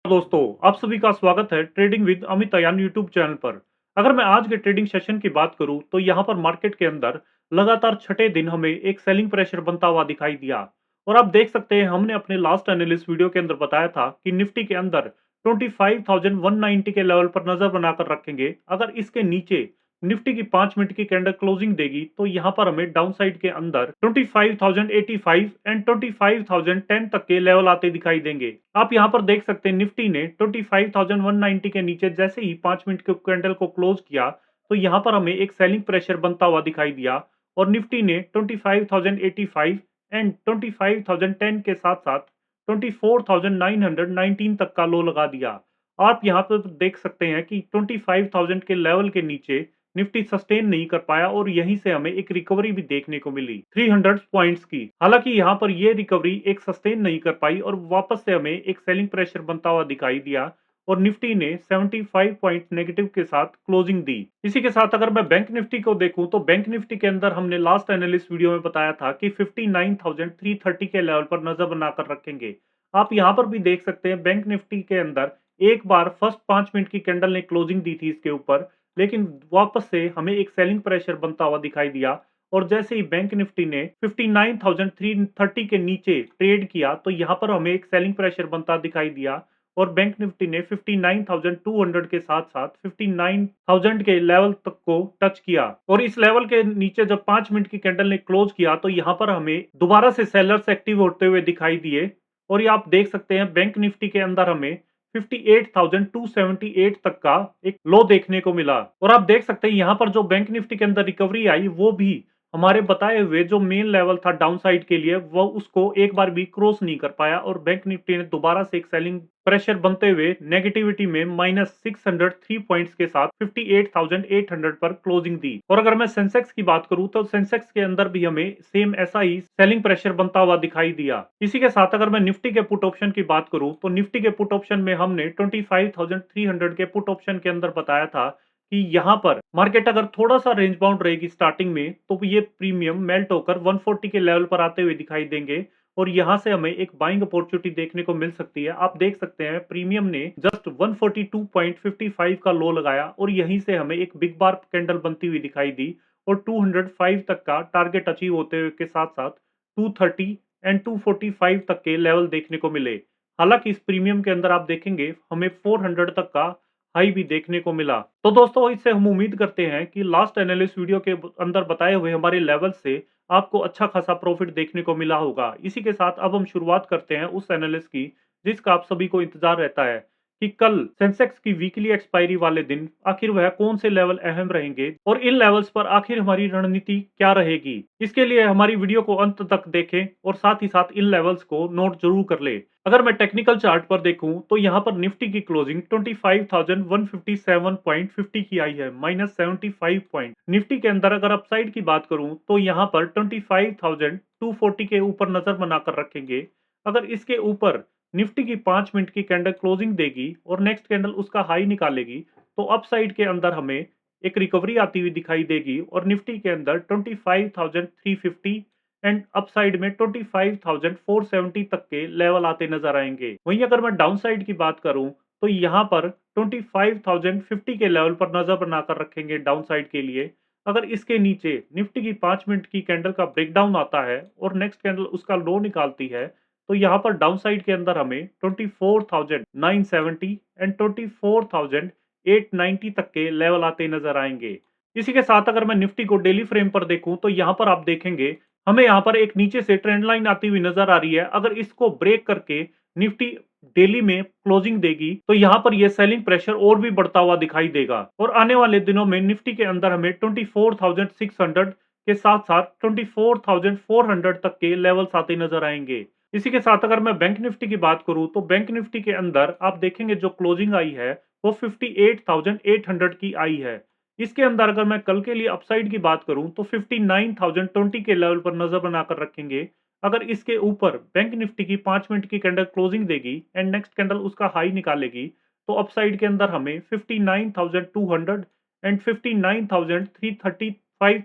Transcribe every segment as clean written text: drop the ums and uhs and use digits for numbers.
दोस्तों, आप सभी का स्वागत है trading with Amit Ayan YouTube channel पर। अगर मैं आज के ट्रेडिंग सेशन की बात करूं तो यहां पर मार्केट के अंदर लगातार छठे दिन हमें एक सेलिंग प्रेशर बनता हुआ दिखाई दिया। और आप देख सकते हैं, हमने अपने लास्ट एनालिस्ट वीडियो के अंदर बताया था कि निफ्टी के अंदर 25,190 के लेवल पर नजर बनाकर रखेंगे। अगर इसके नीचे निफ्टी की 5 मिनट की कैंडल क्लोजिंग देगी तो यहां पर हमें डाउन साइड के अंदर 25,085 एंड 25,010 तक के लेवल आते दिखाई देंगे। आप यहां पर देख सकते हैं, निफ्टी ने 25,190 के नीचे जैसे ही 5 मिनट के कैंडल को क्लोज किया तो यहां पर हमें एक सेलिंग प्रेशर बनता हुआ दिखाई दिया। और निफ्टी ने 25,085 एंड 25,010 के साथ साथ 24,919 तक का लो लगा दिया। आप यहां पर देख सकते हैं कि 25,000 के लेवल के नीचे निफ्टी सस्टेन नहीं कर पाया और यहीं से हमें एक रिकवरी भी देखने को मिली 300 पॉइंट्स की। हालांकि यहां पर यह रिकवरी एक सस्टेन नहीं कर पाई और वापस से हमें एक सेलिंग प्रेशर बनता हुआ दिखाई दिया और निफ्टी ने 75 पॉइंट नेगेटिव के साथ क्लोजिंग दी। इसी के साथ अगर मैं बैंक निफ्टी को देखूं तो बैंक निफ्टी के अंदर हमने लास्ट एनालिस्ट वीडियो में बताया था कि 59,330 के लेवल पर नजर बनाकर रखेंगे। आप यहां पर भी देख सकते हैं, बैंक निफ्टी के अंदर एक बार फर्स्ट 5 मिनट की कैंडल ने क्लोजिंग दी थी इसके ऊपर, लेकिन वापस से हमें एक सेलिंग प्रेशर बनता हुआ दिखाई दिया। और जैसे ही बैंक निफ्टी ने 59,330 के नीचे ट्रेड किया तो यहां पर हमें एक सेलिंग प्रेशर बनता दिखाई दिया और बैंक निफ्टी ने 59,200 के साथ साथ 59,000 के लेवल तक को टच किया। और इस लेवल के नीचे जब 5 मिनट की कैंडल ने क्लोज किया तो यहां पर हमें दोबारा से सेलर्स एक्टिव होते हुए दिखाई दिए। और ये आप देख सकते हैं, बैंक निफ्टी के अंदर हमें 58,278 तक का एक लो देखने को मिला। और आप देख सकते हैं, यहां पर जो बैंक निफ्टी के अंदर रिकवरी आई वो भी हमारे बताए हुए जो मेन लेवल था डाउन साइड के लिए, वो उसको एक बार भी क्रॉस नहीं कर पाया और बैंक निफ्टी ने दोबारा से एक सेलिंग प्रेशर बनते हुए नेगेटिविटी में -603 पॉइंट्स के साथ 58,800 पर क्लोजिंग दी। और अगर मैं सेंसेक्स की बात करूं तो सेंसेक्स के अंदर भी हमें सेम ऐसा ही सेलिंग प्रेशर बनता हुआ दिखाई दिया। इसी के साथ अगर मैं निफ्टी के पुट ऑप्शन की बात करूं तो निफ्टी के पुट ऑप्शन में हमने 25,300 के पुट ऑप्शन के अंदर बताया था कि यहां पर मार्केट अगर थोड़ा सा रेंज बाउंड रहेगी स्टार्टिंग में तो ये प्रीमियम मेल्ट होकर 140 के लेवल पर आते हुए दिखाई देंगे और यहां से हमें एक बाइंग अपॉर्चुनिटी देखने को मिल सकती है। आप देख सकते हैं, प्रीमियम ने जस्ट 142.55 का लो लगाया और यहीं से हमें एक बिग बार कैंडल बनती हुई दिखाई दी और 205 तक का टारगेट अचीव होते हुए के साथ साथ 230 एंड 245 तक के लेवल देखने को मिले। हालांकि इस प्रीमियम के अंदर आप देखेंगे हमें 400 तक का हाई भी देखने को मिला। तो दोस्तों, इससे हम उम्मीद करते हैं कि लास्ट एनालिस्ट वीडियो के अंदर बताए हुए हमारे लेवल से आपको अच्छा खासा प्रॉफिट देखने को मिला होगा। इसी के साथ अब हम शुरुआत करते हैं उस एनालिस्ट की जिसका आप सभी को इंतजार रहता है कि कल सेंसेक्स की वीकली एक्सपायरी वाले दिन आखिर वह कौन से लेवल अहम रहेंगे और इन लेवल्स पर आखिर हमारी रणनीति क्या रहेगी। इसके लिए हमारी वीडियो को अंत तक देखें और साथ ही साथ इन लेवल्स को नोट जरूर कर ले। अगर मैं टेक्निकल चार्ट पर देखूं तो यहां पर निफ्टी की क्लोजिंग 25,157.50 की आई है, -75 पॉइंट। निफ्टी के अंदर अगर अपसाइड की बात करूं तो यहां पर 25,240 के ऊपर नजर बनाकर रखेंगे। अगर इसके ऊपर निफ्टी की 5 मिनट की कैंडल क्लोजिंग देगी और नेक्स्ट कैंडल उसका हाई निकालेगी तो अपसाइड के अंदर हमें एक रिकवरी आती हुई दिखाई देगी और निफ्टी के अंदर 25,350 एंड अपसाइड में 25,470 तक के लेवल आते नजर आएंगे। वहीं अगर मैं डाउन साइड की बात करूं तो यहां पर 25,050 के लेवल पर नजर बनाकर रखेंगे डाउन साइड के लिए। अगर इसके नीचे निफ्टी की 5 मिनट की कैंडल का ब्रेकडाउन आता है और नेक्स्ट कैंडल उसका लो निकालती है तो यहां पर डाउन साइड के अंदर हमें 24,970 एंड 24,890 तक के लेवल आते नजर आएंगे। इसी के साथ अगर मैं निफ्टी को डेली फ्रेम पर देखूं तो यहां पर आप देखेंगे हमें यहां पर एक नीचे से ट्रेंड लाइन आती हुई नजर आ रही है। अगर इसको ब्रेक करके निफ्टी डेली में क्लोजिंग देगी तो यहां पर यह सेलिंग प्रेशर और भी बढ़ता हुआ दिखाई देगा और आने वाले दिनों में निफ्टी के अंदर हमें 24,600 के साथ साथ 24,400 तक के लेवल्स आते नजर आएंगे। इसी के साथ अगर मैं बैंक निफ्टी की बात करूं तो बैंक निफ्टी के अंदर आप देखेंगे जो क्लोजिंग आई है वो 58,800 की आई है। इसके अंदर अगर मैं कल के लिए अपसाइड की बात करूं तो 59,020 के लेवल पर नजर बनाकर रखेंगे। अगर इसके ऊपर बैंक निफ्टी की 5 मिनट की कैंडल क्लोजिंग देगी एंड नेक्स्ट कैंडल उसका हाई निकालेगी तो अपसाइड के अंदर हमें 59,200 एंड 59,335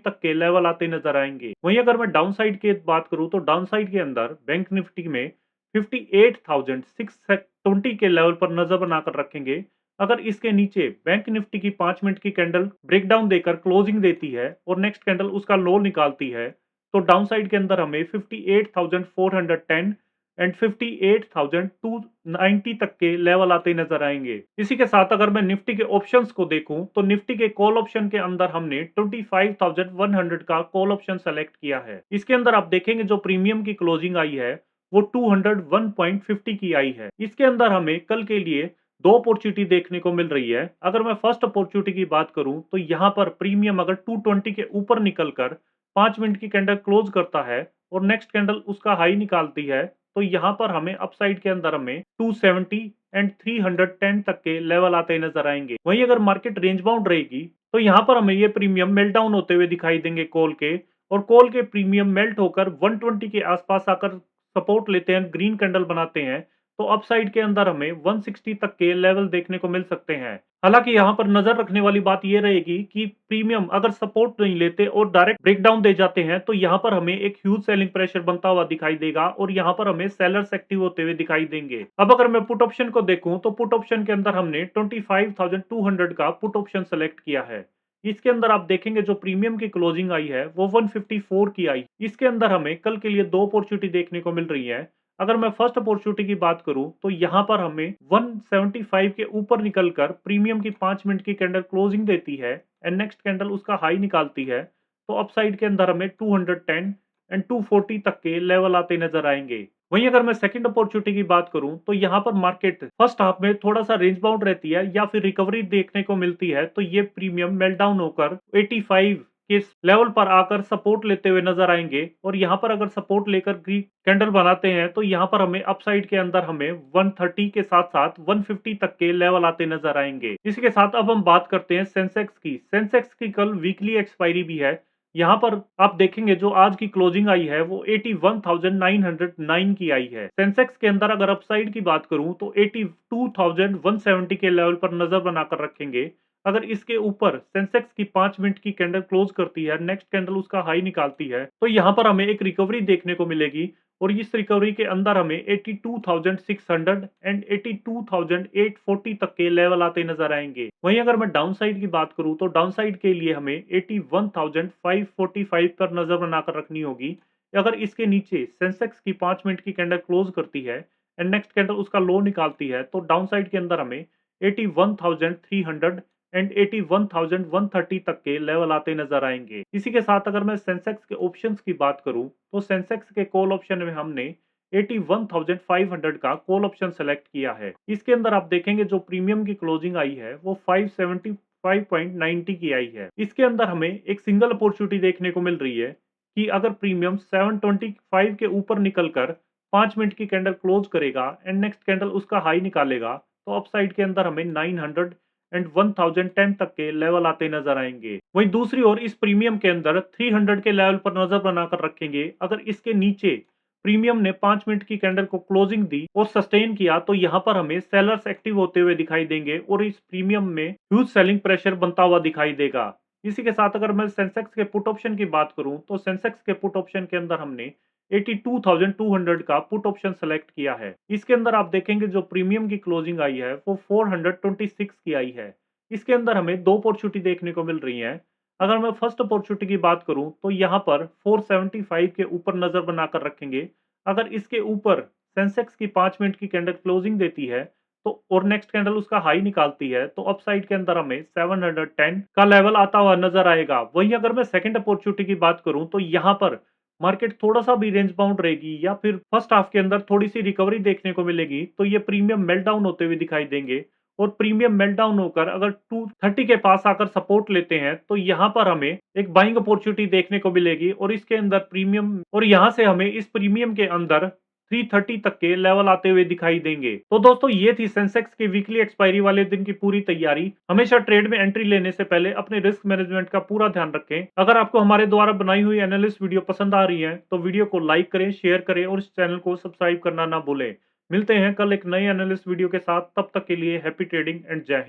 तक के लेवल आते नजर आएंगे। वहीं अगर मैं डाउन साइड की बात करूं तो डाउन साइड के अंदर बैंक निफ्टी में 58,620 के लेवल पर नजर बनाकर रखेंगे। अगर इसके नीचे बैंक निफ्टी की 5 मिनट की कैंडल ब्रेकडाउन देकर क्लोजिंग देती है और नेक्स्ट कैंडल उसका लो निकालती है, तो डाउन साइड के अंदर हमें 58,410 एंड 58,290 तक के लेवल आते नजर आएंगे। इसी के साथ अगर मैं निफ्टी के ऑप्शंस को देखूं, तो निफ्टी के कॉल ऑप्शन के अंदर हमने 25,100 का कॉल ऑप्शन सेलेक्ट किया है। इसके अंदर आप देखेंगे जो प्रीमियम की क्लोजिंग आई है वो 201.50 की आई है। इसके अंदर हमें कल के लिए दो अपॉर्चुनिटी देखने को मिल रही है। अगर मैं फर्स्ट अपॉर्चुनिटी की बात करूं, तो यहां पर प्रीमियम अगर 220 के ऊपर निकलकर 5 मिनट की कैंडल क्लोज करता है और नेक्स्ट कैंडल उसका हाई निकालती है, तो यहां पर हमें अपसाइड के अंदर हमें 270 एंड 310 तक के लेवल आते नजर आएंगे। वहीं अगर मार्केट रेंज बाउंड रहेगी, तो यहां पर हमें ये प्रीमियम मेल्ट डाउन होते हुए दिखाई देंगे कॉल के, और कॉल के प्रीमियम मेल्ट होकर 120 के आसपास आकर सपोर्ट लेते हैं, ग्रीन कैंडल बनाते हैं, तो अपसाइड के अंदर हमें 160 तक के लेवल देखने को मिल सकते हैं। हालांकि यहां पर नजर रखने वाली बात यह रहेगी कि प्रीमियम अगर सपोर्ट नहीं लेते और डायरेक्ट ब्रेकडाउन दे जाते हैं, तो यहां पर हमें एक ह्यूज सेलिंग प्रेशर बनता हुआ दिखाई देगा और यहां पर हमें सेलर्स एक्टिव होते हुए दिखाई देंगे। अब अगर मैं पुट ऑप्शन को देखूं, तो पुट ऑप्शन के अंदर हमने 25,200 का पुट ऑप्शन सेलेक्ट किया है। इसके अंदर आप देखेंगे जो प्रीमियम की क्लोजिंग आई है वो 154 की आई। इसके अंदर हमें कल के लिए दो अपॉर्चुनिटी देखने को मिल रही है। अगर मैं फर्स्ट अपॉर्चुनिटी की बात करूं, तो यहां पर हमें 175 के ऊपर निकलकर प्रीमियम की 5 मिनट की कैंडल क्लोजिंग देती है एंड नेक्स्ट कैंडल उसका हाई निकालती है, तो अपसाइड के अंदर हमें 210 एंड 240 तक के लेवल आते नजर आएंगे। वहीं अगर मैं सेकंड अपॉर्चुनिटी की बात करूं, तो यहां पर मार्केट फर्स्ट हाफ में थोड़ा सा रेंज बाउंड रहती है या फिर रिकवरी देखने को मिलती है, तो ये प्रीमियम मेल्ट डाउन होकर 85 के लेवल पर आकर सपोर्ट लेते हुए नजर आएंगे, और यहां पर अगर सपोर्ट लेकर ग्रीन कैंडल बनाते हैं, तो यहां पर हमें अपसाइड के अंदर हमें 130 के साथ साथ 150 तक के लेवल आते नजर आएंगे। इसके साथ अब हम बात करते हैं सेंसेक्स की। सेंसेक्स की कल वीकली एक्सपायरी भी है। यहाँ पर आप देखेंगे जो आज की क्लोजिंग आई है वो 81,909 की आई है। सेंसेक्स के अंदर अगर अपसाइड की बात करूं, तो 82,170 के लेवल पर नजर बनाकर रखेंगे। अगर इसके ऊपर सेंसेक्स की 5 मिनट की कैंडल क्लोज करती है, नेक्स्ट कैंडल उसका हाई निकालती है, तो यहाँ पर हमें एक रिकवरी देखने को मिलेगी और इस रिकवरी के अंदर हमें 82,600 एंड 82,840 तक के लेवल आते नजर आएंगे। वहीं अगर मैं डाउन साइड की बात करूं, तो डाउन साइड के लिए हमें 81,545 पर नजर बनाकर रखनी होगी। अगर इसके नीचे सेंसेक्स की 5 मिनट की कैंडल क्लोज करती है एंड नेक्स्ट कैंडल उसका लो निकालती है, तो डाउन साइड के अंदर हमें 81,300 एंड 81,130 तक के लेवल आते नजर आएंगे। इसी के साथ अगर मैं सेंसेक्स के ऑप्शंस की बात करूं, तो सेंसेक्स के कॉल ऑप्शन में हमने 81,500 का कॉल ऑप्शन सेलेक्ट किया है। इसके अंदर आप देखेंगे जो प्रीमियम की क्लोजिंग आई है वो 575.90 की आई है। इसके अंदर हमें एक सिंगल अपॉर्चुनिटी देखने को मिल रही है कि अगर प्रीमियम 725 के ऊपर निकलकर 5 मिनट की कैंडल क्लोज करेगा एंड नेक्स्ट कैंडल उसका हाई निकालेगा, तो अपसाइड के अंदर हमें 900 एंड 1010 तक के लेवल आते नजर आएंगे। वहीं दूसरी ओर इस प्रीमियम के अंदर 300 के लेवल पर नजर बनाकर रखेंगे। अगर इसके नीचे प्रीमियम ने 5 मिनट की कैंडल को क्लोजिंग दी और सस्टेन किया, तो यहां पर हमें सेलर्स एक्टिव होते हुए दिखाई देंगे और इस प्रीमियम में ह्यूज सेलिंग प्रेशर बनता हुआ दिखाई देगा। इसी के साथ अगर मैं सेंसेक्स के पुट ऑप्शन की बात करूं, तो सेंसेक्स के पुट ऑप्शन के अंदर हमने 82,200 का पुट ऑप्शन सेलेक्ट किया है। इसके अंदर आप देखेंगे जो प्रीमियम की क्लोजिंग आई है वो 426 की आई है। इसके अंदर हमें दो अपॉर्चुनिटी देखने को मिल रही है। अगर मैं फर्स्ट अपॉर्चुनिटी की बात करूं, तो यहाँ पर 475 के ऊपर नजर बनाकर रखेंगे। अगर इसके ऊपर सेंसेक्स की 5 मिनट की कैंडल क्लोजिंग देती है, तो और नेक्स्ट कैंडल उसका हाई निकालती है, तो अपसाइड के अंदर हमें 710 का लेवल आता हुआ नजर आएगा। वहीं अगर मैं सेकंड अपॉर्चुनिटी की बात करूं, तो यहाँ पर मार्केट थोड़ा सा भी रेंज बाउंड रहेगी या फिर फर्स्ट हाफ के अंदर थोड़ी सी रिकवरी देखने को मिलेगी, तो ये प्रीमियम मेल्ट डाउन होते हुए दिखाई देंगे। और प्रीमियम मेल्ट डाउन होकर अगर 230 के पास आकर सपोर्ट लेते हैं, तो यहाँ पर हमें एक बाइंग अपॉर्चुनिटी देखने को मिलेगी और इसके अंदर प्रीमियम और यहाँ से हमें इस प्रीमियम के अंदर 330 तक के लेवल आते हुए दिखाई देंगे। तो दोस्तों ये थी सेंसेक्स के वीकली एक्सपायरी वाले दिन की पूरी तैयारी। हमेशा ट्रेड में एंट्री लेने से पहले अपने रिस्क मैनेजमेंट का पूरा ध्यान रखें। अगर आपको हमारे द्वारा बनाई हुई एनालिस्ट वीडियो पसंद आ रही है, तो वीडियो को लाइक करें, शेयर करें और इस चैनल को सब्सक्राइब करना ना भूलें। मिलते हैं कल एक नए एनालिस्ट वीडियो के साथ। तब तक के लिए हैप्पी ट्रेडिंग एंड जय हिंद।